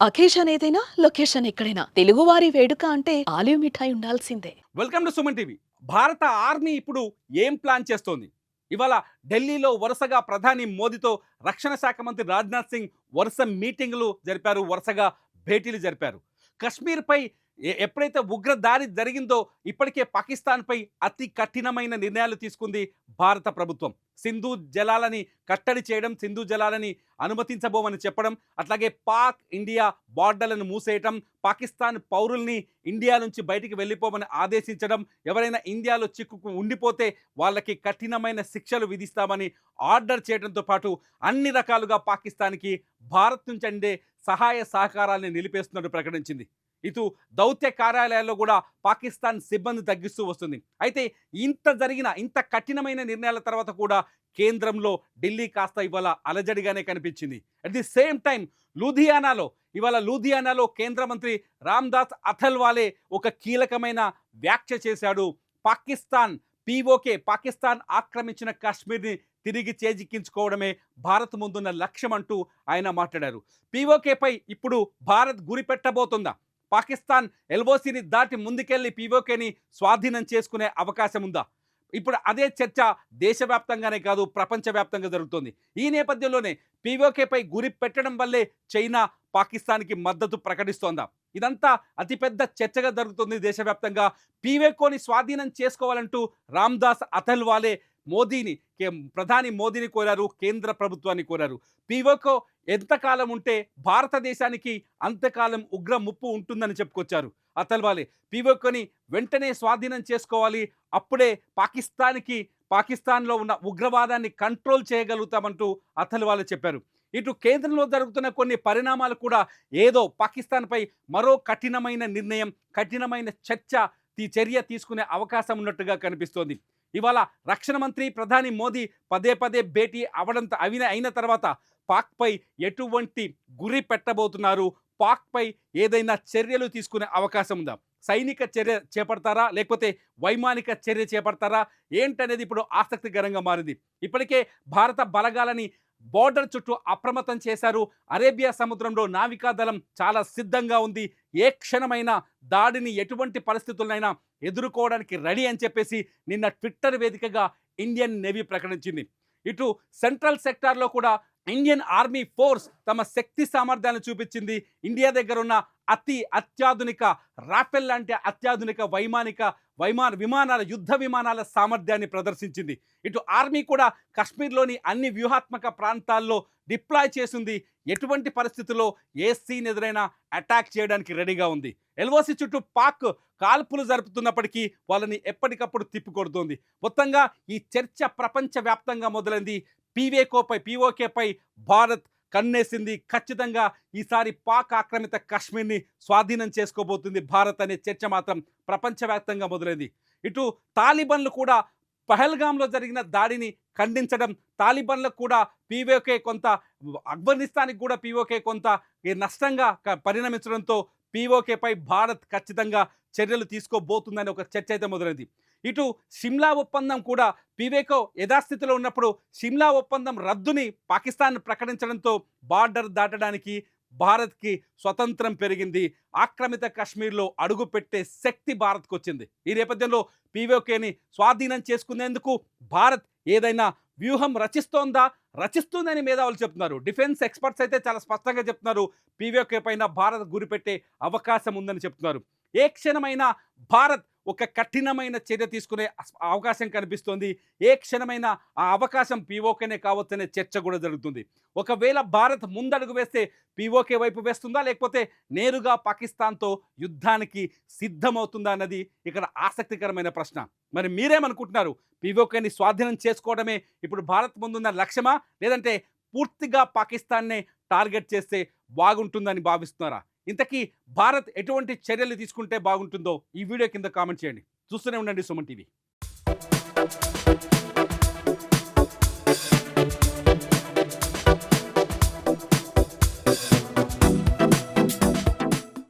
Occasion ఏదైనా location ఎక్కడైనా తెలుగువారి వేడుక అంటే ఆలివ్ మిఠాయి ఉండాల్సిందే. Welcome to Suman TV. భారత ఆర్మీ ఇప్పుడు ఏం ప్లాన్ చేస్తోంది? ఇవాళ ఢిల్లీలో వరుసగా ప్రధాని మోదీతో రక్షణ శాఖ మంత్రి రాజ్నాథ్ సింగ్ వరుస మీటింగులు జరిపారు, వరుసగా భేటీలు జరిపారు. కశ్మీర్పై ఎప్పుడైతే ఉగ్ర దాడి జరిగిందో ఇప్పటికే పాకిస్తాన్పై అతి కఠినమైన నిర్ణయాలు తీసుకుంది భారత ప్రభుత్వం. సింధు జలాలని కట్టడి చేయడం, సింధు జలాలని అనుమతించబోమని చెప్పడం, అట్లాగే పాక్ ఇండియా బార్డర్లను మూసేయటం, పాకిస్తాన్ పౌరుల్ని ఇండియా నుంచి బయటికి వెళ్ళిపోమని ఆదేశించడం, ఎవరైనా ఇండియాలో చిక్కుకు ఉండిపోతే వాళ్ళకి కఠినమైన శిక్షలు విధిస్తామని ఆర్డర్ చేయడంతో పాటు అన్ని రకాలుగా పాకిస్తాన్కి భారత్ నుంచి అందే సహాయ సహకారాలను నిలిపేస్తున్నట్టు ప్రకటించింది. ఇటు దౌత్య కార్యాలయాల్లో కూడా పాకిస్తాన్ సిబ్బంది తగ్గిస్తూ వస్తుంది. అయితే ఇంత కఠినమైన నిర్ణయాల తర్వాత కూడా కేంద్రంలో ఢిల్లీ కాస్త ఇవాళ అలజడిగానే కనిపించింది. అట్ ది సేమ్ టైం లూధియానాలో కేంద్ర మంత్రి రామ్దాస్ అథల్వాలే ఒక కీలకమైన వ్యాఖ్య చేశాడు. పాకిస్తాన్ ఆక్రమించిన కాశ్మీర్ని తిరిగి చేజిక్కించుకోవడమే భారత్ ముందున్న లక్ష్యం అంటూ ఆయన మాట్లాడారు. పీఓకేపై ఇప్పుడు భారత్ గురి పెట్టబోతుందా? పాకిస్తాన్ ఎల్ఓసిని దాటి ముందుకెళ్లి పీఓకేని స్వాధీనం చేసుకునే అవకాశం ఉందా? ఇప్పుడు అదే చర్చ దేశవ్యాప్తంగానే కాదు, ప్రపంచవ్యాప్తంగా జరుగుతోంది. ఈ నేపథ్యంలోనే పీఓకేపై గురి పెట్టడం వల్లే చైనా పాకిస్తాన్కి మద్దతు ప్రకటిస్తోందా? ఇదంతా అతిపెద్ద చర్చగా జరుగుతుంది దేశవ్యాప్తంగా. పీఓకేని స్వాధీనం చేసుకోవాలంటూ రామ్దాస్ అథల్వాలే ప్రధాని మోదీని కోరారు, కేంద్ర ప్రభుత్వాన్ని కోరారు. పీఓకే ఎంతకాలం ఉంటే భారతదేశానికి అంతకాలం ఉగ్ర ముప్పు ఉంటుందని చెప్పుకొచ్చారు అథల్వాలే. పీఓకేని వెంటనే స్వాధీనం చేసుకోవాలి, అప్పుడే పాకిస్తాన్లో ఉన్న ఉగ్రవాదాన్ని కంట్రోల్ చేయగలుగుతామంటూ అథల్వాలే చెప్పారు. ఇటు కేంద్రంలో జరుగుతున్న కొన్ని పరిణామాలు కూడా ఏదో పాకిస్తాన్పై మరో కఠినమైన నిర్ణయం, కఠినమైన చర్య తీసుకునే అవకాశం ఉన్నట్టుగా కనిపిస్తోంది. ఇవాళ రక్షణ మంత్రి ప్రధాని మోదీ పదే పదే భేటీ అయిన తర్వాత పాక్పై ఎటువంటి గురి పెట్టబోతున్నారు? పాక్పై ఏదైనా చర్యలు తీసుకునే అవకాశం ఉందా? సైనిక చర్య చేపడతారా, లేకపోతే వైమానిక చర్య చేపడతారా ఏంటనేది ఇప్పుడు ఆసక్తికరంగా మారింది. ఇప్పటికే భారత బలగాలని బోర్డర్ చుట్టూ అప్రమత్తం చేశారు. అరేబియా సముద్రంలో నావికాదళం చాలా సిద్ధంగా ఉంది. ఏ క్షణమైనా దాడిని ఎటువంటి పరిస్థితులైనా ఎదుర్కోవడానికి రెడీ అని చెప్పేసి నిన్న ట్విట్టర్ వేదికగా ఇండియన్ నేవీ ప్రకటించింది. ఇటు సెంట్రల్ సెక్టార్లో కూడా ఇండియన్ ఆర్మీ ఫోర్స్ తమ శక్తి సామర్థ్యాన్ని చూపించింది. ఇండియా దగ్గర ఉన్న అత్యాధునిక రాఫెల్ లాంటి అత్యాధునిక యుద్ధ విమానాల సామర్థ్యాన్ని ప్రదర్శించింది. ఇటు ఆర్మీ కూడా కశ్మీర్లోని అన్ని వ్యూహాత్మక ప్రాంతాల్లో డిప్లాయ్ చేసింది. ఎటువంటి పరిస్థితుల్లో ఏ సీన్ ఎదురైనా అటాక్ చేయడానికి రెడీగా ఉంది. ఎల్ఓసి చుట్టూ పాక్ కాల్పులు జరుపుతున్నప్పటికీ వాళ్ళని ఎప్పటికప్పుడు తిప్పికొడుతోంది. మొత్తంగా ఈ చర్చ ప్రపంచవ్యాప్తంగా మొదలైంది. పీఓకేపై భారత్ కన్నేసింది. ఖచ్చితంగా ఈసారి పాక్ ఆక్రమిత కాశ్మీర్ని స్వాధీనం చేసుకోబోతుంది భారత్ అనే చర్చ మాత్రం ప్రపంచవ్యాప్తంగా మొదలైంది. ఇటు తాలిబన్లు కూడా పహల్గామ్లో జరిగిన దాడిని ఖండించడం, తాలిబన్లకు కూడా పీఓకే కొంత, ఆఫ్ఘనిస్తాన్కి కూడా పీఓకే కొంత నష్టంగా పరిణమించడంతో పీఓకేపై భారత్ ఖచ్చితంగా చర్యలు తీసుకోబోతుందని ఒక చర్చ అయితే మొదలైంది. ఇటు షిమ్లా ఒప్పందం కూడా పీఓకే యథాస్థితిలో ఉన్నప్పుడు షిమ్లా ఒప్పందం రద్దుని పాకిస్తాన్ ప్రకటించడంతో బార్డర్ దాటడానికి భారత్కి స్వతంత్రం పెరిగింది. ఆక్రమిత కాశ్మీర్లో అడుగుపెట్టే శక్తి భారత్కు వచ్చింది. ఈ నేపథ్యంలో పీఓకేని స్వాధీనం చేసుకునేందుకు భారత్ ఏదైనా వ్యూహం రచిస్తుందని మేధావులు చెప్తున్నారు. డిఫెన్స్ ఎక్స్పర్ట్స్ అయితే చాలా స్పష్టంగా చెప్తున్నారు, పీఓకే పైన భారత్ గురిపెట్టే అవకాశం ఉందని చెప్తున్నారు. ఏ క్షణమైనా భారత్ ఒక కఠినమైన చర్య తీసుకునే అవకాశం కనిపిస్తోంది. ఏ క్షణమైనా ఆ అవకాశం పీఓకేనే కావచ్చనే చర్చ కూడా జరుగుతుంది. ఒకవేళ భారత్ ముందడుగు వేస్తే పీఓకే వైపు వేస్తుందా, లేకపోతే నేరుగా పాకిస్తాన్తో యుద్ధానికి సిద్ధమవుతుందా అన్నది ఇక్కడ ఆసక్తికరమైన ప్రశ్న. మరి మీరేమనుకుంటున్నారు? పీఓకేని స్వాధీనం చేసుకోవడమే ఇప్పుడు భారత్ ముందున్న లక్ష్యమా, లేదంటే పూర్తిగా పాకిస్తాన్నే టార్గెట్ చేస్తే బాగుంటుందని భావిస్తున్నారా? ఇంతకీ భారత్ ఎటువంటి చర్యలు తీసుకుంటే బాగుంటుందో ఈ వీడియో కింద కామెంట్ చేయండి. చూస్తూనే ఉండండి సుమన్ టీవీ.